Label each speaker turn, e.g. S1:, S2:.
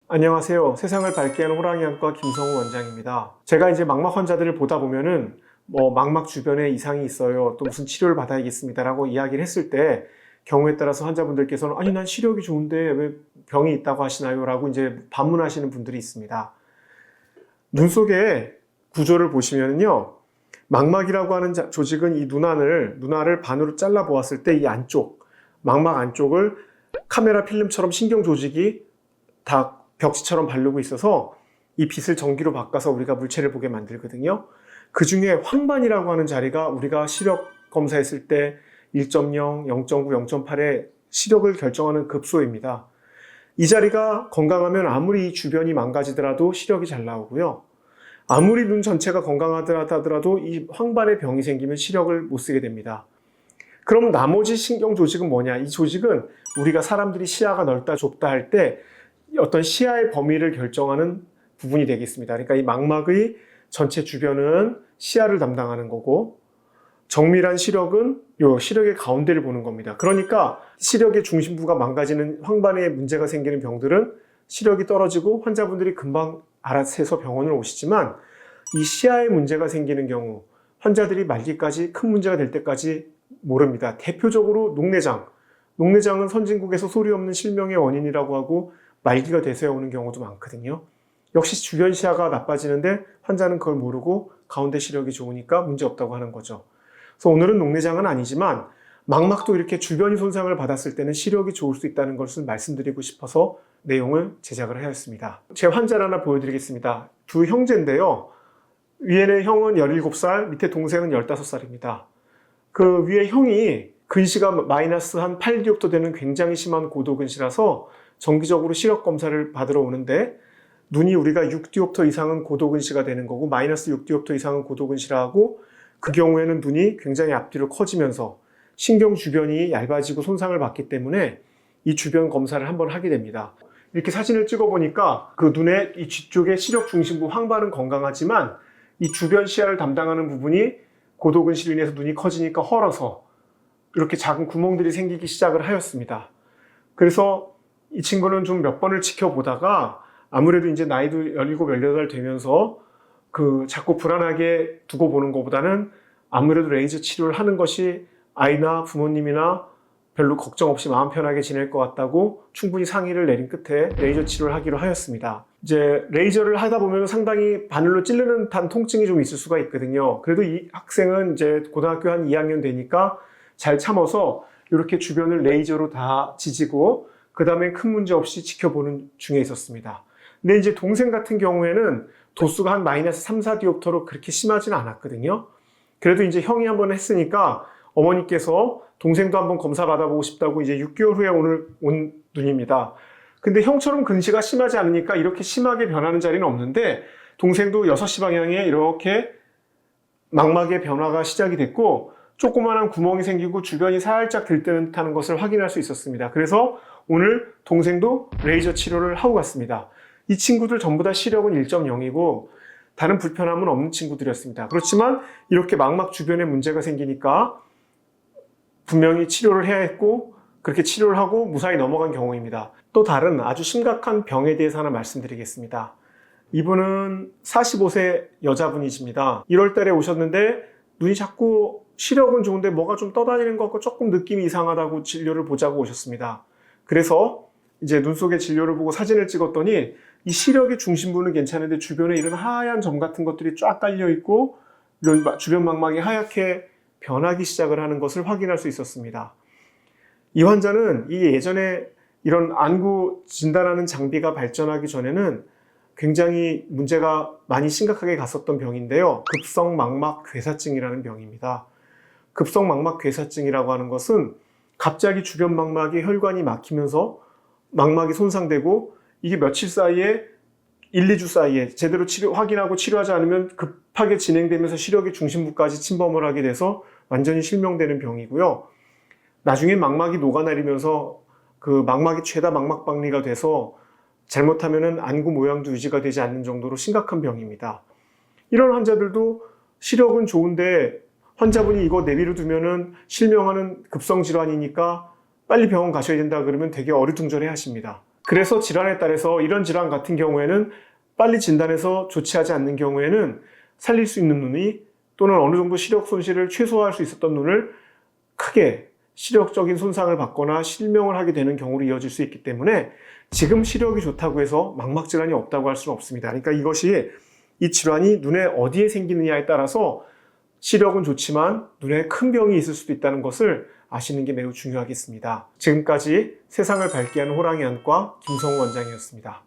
S1: 안녕하세요. 세상을 밝게 하는 호랑이안과 김성우 원장입니다. 제가 이제 망막 환자들을 보다 보면은 망막 주변에 이상이 있어요. 또 무슨 치료를 받아야겠습니다라고 이야기를 했을 때 경우에 따라서 환자분들께서는 아니 난 시력이 좋은데 왜 병이 있다고 하시나요? 라고 이제 반문하시는 분들이 있습니다. 눈 속의 구조를 보시면요. 망막이라고 하는 조직은 이 눈알을 반으로 잘라 보았을 때 이 안쪽, 망막 안쪽을 카메라 필름처럼 신경 조직이 다 벽지처럼 바르고 있어서 이 빛을 전기로 바꿔서 우리가 물체를 보게 만들거든요. 그 중에 황반이라고 하는 자리가 우리가 시력 검사했을 때 1.0, 0.9, 0.8의 시력을 결정하는 급소입니다. 이 자리가 건강하면 아무리 주변이 망가지더라도 시력이 잘 나오고요. 아무리 눈 전체가 건강하더라도 이 황반에 병이 생기면 시력을 못 쓰게 됩니다. 그럼 나머지 신경 조직은 뭐냐? 이 조직은 우리가 사람들이 시야가 넓다 좁다 할 때 어떤 시야의 범위를 결정하는 부분이 되겠습니다. 그러니까 이 망막의 전체 주변은 시야를 담당하는 거고 정밀한 시력은 이 시력의 가운데를 보는 겁니다. 그러니까 시력의 중심부가 망가지는 황반에 문제가 생기는 병들은 시력이 떨어지고 환자분들이 금방 알아채서 병원을 오시지만 이 시야에 문제가 생기는 경우 환자들이 말기까지 큰 문제가 될 때까지 모릅니다. 대표적으로 녹내장은 선진국에서 소리 없는 실명의 원인이라고 하고 말기가 돼서야 오는 경우도 많거든요. 역시 주변 시야가 나빠지는데 환자는 그걸 모르고 가운데 시력이 좋으니까 문제없다고 하는 거죠. 그래서 오늘은 녹내장은 아니지만 망막도 이렇게 주변이 손상을 받았을 때는 시력이 좋을 수 있다는 것을 말씀드리고 싶어서 내용을 제작을 하였습니다. 제 환자를 하나 보여드리겠습니다. 두 형제인데요. 위에는 형은 17살, 밑에 동생은 15살입니다. 그 위에 형이 근시가 마이너스 한 8디옵터 되는 굉장히 심한 고도근시라서 정기적으로 시력 검사를 받으러 오는데 눈이 우리가 6디옵터 이상은 고도근시가 되는 거고 마이너스 6디옵터 이상은 고도근시라 하고 그 경우에는 눈이 굉장히 앞뒤로 커지면서 신경 주변이 얇아지고 손상을 받기 때문에 이 주변 검사를 한번 하게 됩니다. 이렇게 사진을 찍어 보니까 그 눈의 이 뒤쪽의 시력 중심부 황반은 건강하지만 이 주변 시야를 담당하는 부분이 고도근시로 인해서 눈이 커지니까 헐어서 이렇게 작은 구멍들이 생기기 시작을 하였습니다. 그래서 이 친구는 좀 몇 번을 지켜보다가 아무래도 이제 나이도 17, 18 되면서 자꾸 불안하게 두고 보는 것보다는 아무래도 레이저 치료를 하는 것이 아이나 부모님이나 별로 걱정 없이 마음 편하게 지낼 것 같다고 충분히 상의를 내린 끝에 레이저 치료를 하기로 하였습니다. 이제 레이저를 하다 보면 상당히 바늘로 찌르는 듯한 통증이 좀 있을 수가 있거든요. 그래도 이 학생은 이제 고등학교 한 2학년 되니까 잘 참아서 이렇게 주변을 레이저로 다 지지고 그 다음에 큰 문제 없이 지켜보는 중에 있었습니다. 근데 이제 동생 같은 경우에는 도수가 한 마이너스 3, 4디옵터로 그렇게 심하지는 않았거든요. 그래도 이제 형이 한번 했으니까 어머니께서 동생도 한번 검사 받아보고 싶다고 이제 6개월 후에 오늘 온 눈입니다. 근데 형처럼 근시가 심하지 않으니까 이렇게 심하게 변하는 자리는 없는데 동생도 6시 방향에 이렇게 망막의 변화가 시작이 됐고 조그만한 구멍이 생기고 주변이 살짝 들뜨는 것을 확인할 수 있었습니다. 그래서 오늘 동생도 레이저 치료를 하고 갔습니다. 이 친구들 전부 다 시력은 1.0이고 다른 불편함은 없는 친구들이었습니다. 그렇지만 이렇게 망막 주변에 문제가 생기니까 분명히 치료를 해야 했고 그렇게 치료를 하고 무사히 넘어간 경우입니다. 또 다른 아주 심각한 병에 대해서 하나 말씀드리겠습니다. 이분은 45세 여자분이십니다. 1월 달에 오셨는데 눈이 자꾸 시력은 좋은데 뭐가 좀 떠다니는 것 같고 조금 느낌이 이상하다고 진료를 보자고 오셨습니다. 그래서 이제 눈 속의 진료를 보고 사진을 찍었더니 이 시력의 중심부는 괜찮은데 주변에 이런 하얀 점 같은 것들이 쫙 깔려 있고 이런 주변 망막이 하얗게 변하기 시작을 하는 것을 확인할 수 있었습니다. 이 환자는 예전에 이런 안구 진단하는 장비가 발전하기 전에는 굉장히 문제가 많이 심각하게 갔었던 병인데요. 급성망막괴사증이라는 병입니다. 급성망막괴사증이라고 하는 것은 갑자기 주변 망막에 혈관이 막히면서 망막이 손상되고 이게 며칠 사이에 1, 2주 사이에 제대로 확인하고 치료하지 않으면 급하게 진행되면서 시력의 중심부까지 침범을 하게 돼서 완전히 실명되는 병이고요. 나중에 망막이 녹아내리면서 그 망막이 죄다 망막박리가 돼서 잘못하면은 안구 모양도 유지가 되지 않는 정도로 심각한 병입니다. 이런 환자들도 시력은 좋은데 환자분이 이거 내비로 두면은 실명하는 급성 질환이니까 빨리 병원 가셔야 된다 그러면 되게 어리둥절해 하십니다. 그래서 질환에 따라서 이런 질환 같은 경우에는 빨리 진단해서 조치하지 않는 경우에는 살릴 수 있는 눈이 또는 어느 정도 시력 손실을 최소화할 수 있었던 눈을 크게 시력적인 손상을 받거나 실명을 하게 되는 경우로 이어질 수 있기 때문에 지금 시력이 좋다고 해서 망막 질환이 없다고 할 수는 없습니다. 그러니까 이것이 이 질환이 눈에 어디에 생기느냐에 따라서 시력은 좋지만 눈에 큰 병이 있을 수도 있다는 것을 아시는 게 매우 중요하겠습니다. 지금까지 세상을 밝게 하는 호랑이 안과 김성우 원장이었습니다.